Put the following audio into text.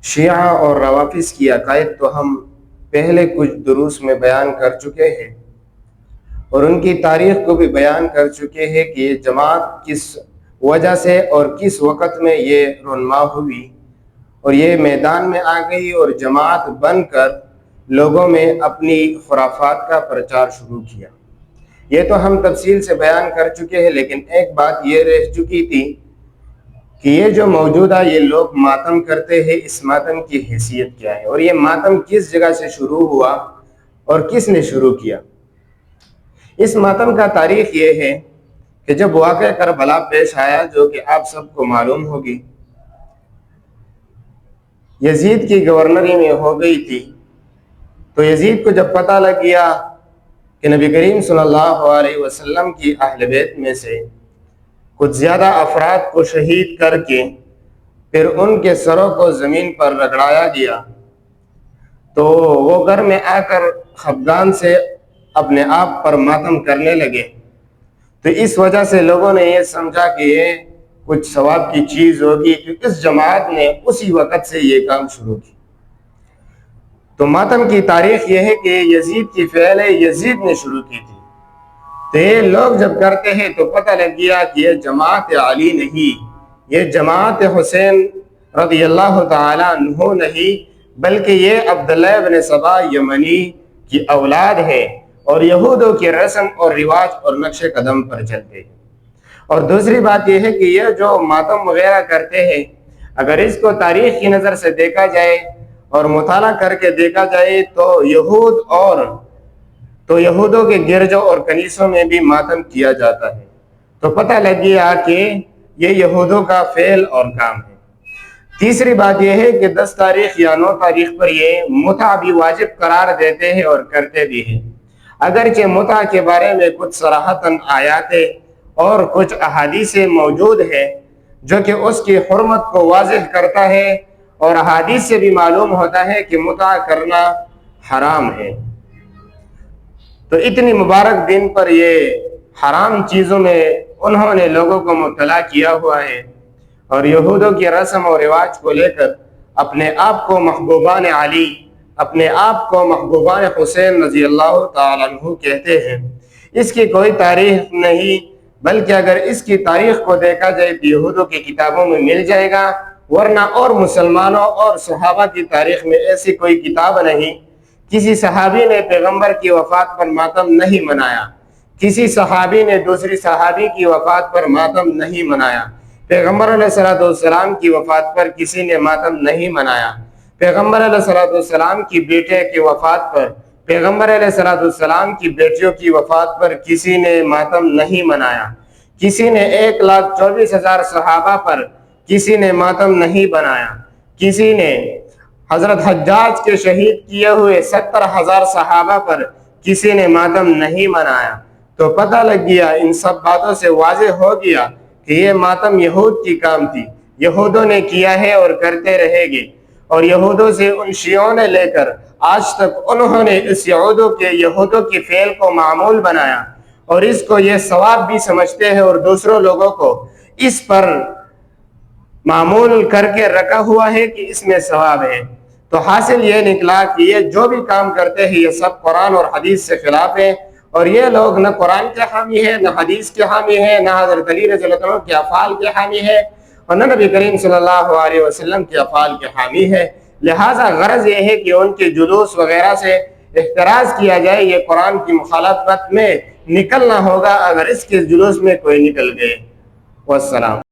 شیعہ اور روافظ کی عقائد تو ہم پہلے کچھ دروس میں بیان کر چکے ہیں اور ان کی تاریخ کو بھی بیان کر چکے ہیں کہ یہ جماعت کس وجہ سے اور کس وقت میں یہ رونما ہوئی اور یہ میدان میں آ گئی اور جماعت بن کر لوگوں میں اپنی خرافات کا پرچار شروع کیا۔ یہ تو ہم تفصیل سے بیان کر چکے ہیں، لیکن ایک بات یہ رہ چکی تھی کہ یہ جو موجودہ یہ لوگ ماتم کرتے ہیں، اس ماتم کی حیثیت کیا ہے اور یہ ماتم کس جگہ سے شروع ہوا اور کس نے شروع کیا۔ اس ماتم کا تاریخ یہ ہے کہ جب واقعہ کربلا پیش آیا، جو کہ آپ سب کو معلوم ہوگی، یزید کی گورنری میں ہو گئی تھی، تو یزید کو جب پتہ لگ گیا کہ نبی کریم صلی اللہ علیہ وسلم کی اہل بیت میں سے کچھ زیادہ افراد کو شہید کر کے پھر ان کے سروں کو زمین پر رگڑایا گیا، تو وہ گھر میں آ کر خفگان سے اپنے آپ پر ماتم کرنے لگے۔ تو اس وجہ سے لوگوں نے یہ سمجھا کہ یہ کچھ ثواب کی چیز ہوگی، کہ اس جماعت نے اسی وقت سے یہ کام شروع کی۔ تو ماتم کی تاریخ یہ ہے کہ یزید کی فعل یزید نے شروع کی تھی۔ تو یہ لوگ جب کرتے ہیں تو پتہ لگ گیا کہ یہ جماعت علی نہیں، یہ جماعت حسین رضی اللہ تعالی عنہ نہیں، بلکہ یہ عبداللہ بن سبا یمنی کی اولاد ہے اور یہودوں کی رسم اور رواج اور نقش قدم پر چلتے ہیں۔ اور دوسری بات یہ ہے کہ یہ جو ماتم وغیرہ کرتے ہیں، اگر اس کو تاریخ کی نظر سے دیکھا جائے اور مطالعہ کر کے دیکھا جائے تو یہودوں کے گرجوں اور کنیسوں میں بھی ماتم کیا جاتا ہے۔ تو پتہ لگ گیا کہ یہ یہودوں کا فعل اور کام ہے۔ تیسری بات یہ ہے کہ 10 تاریخ یا 9 تاریخ پر یہ متع بھی واجب قرار دیتے ہیں اور کرتے بھی ہیں، اگرچہ متع کے بارے میں کچھ صراحتاً آیاتیں اور کچھ احادیث موجود ہے جو کہ اس کی حرمت کو واضح کرتا ہے، اور احادیث سے بھی معلوم ہوتا ہے کہ متع کرنا حرام ہے۔ تو اتنی مبارک دن پر یہ حرام چیزوں میں انہوں نے لوگوں کو مبتلا کیا ہوا ہے، اور یہودوں کی رسم و رواج کو لے کر اپنے آپ کو محبوبان علی، اپنے آپ کو محبوبان حسین رضی اللہ تعالیٰ عنہ کہتے ہیں۔ اس کی کوئی تاریخ نہیں، بلکہ اگر اس کی تاریخ کو دیکھا جائے تو یہودوں کی کتابوں میں مل جائے گا، ورنہ اور مسلمانوں اور صحابہ کی تاریخ میں ایسی کوئی کتاب نہیں۔ کسی صحابی نے پیغمبر کی وفات پر ماتم نہیں منایا، کسی صحابی نے دوسری صحابی کی وفات پر ماتم نہیں منایا، پیغمبر علیہ السلام کی وفات پر کسی نے ماتم نہیں منایا، پیغمبر علیہ السلام کی بیٹے کی وفات پر، پیغمبر علیہ السلام کی بیٹیوں کی وفات پر کسی نے ماتم نہیں منایا، کسی نے 1,24,000 صحابہ پر کسی نے ماتم نہیں بنایا، کسی نے حضرت حجاج کے شہید کیے ہوئے 70,000 صحابہ پر کسی نے ماتم نہیں منایا۔ تو پتہ لگ گیا، ان سب باتوں سے واضح ہو گیا کہ یہ ماتم یہود کی کام تھی، یہودوں نے کیا ہے اور کرتے رہے گے، اور یہودوں سے ان شیعوں نے لے کر آج تک انہوں نے اس یہودوں کی فعل کو معمول بنایا، اور اس کو یہ ثواب بھی سمجھتے ہیں اور دوسروں لوگوں کو اس پر معمول کر کے رکھا ہوا ہے کہ اس میں ثواب ہے۔ تو حاصل یہ نکلا کہ یہ جو بھی کام کرتے ہیں یہ سب قرآن اور حدیث سے خلاف ہے، اور یہ لوگ نہ قرآن کے حامی ہے، نہ حدیث کے حامی ہے، نہ حضرت علی رضی اللہ عنہ کے افعال کے حامی ہے، اور نہ نبی کریم صلی اللہ علیہ وسلم کے افعال کے حامی ہے۔ لہٰذا غرض یہ ہے کہ ان کے جلوس وغیرہ سے احتراز کیا جائے، یہ قرآن کی مخالفت میں نکلنا ہوگا اگر اس کے جلوس میں کوئی نکل گئے۔ والسلام۔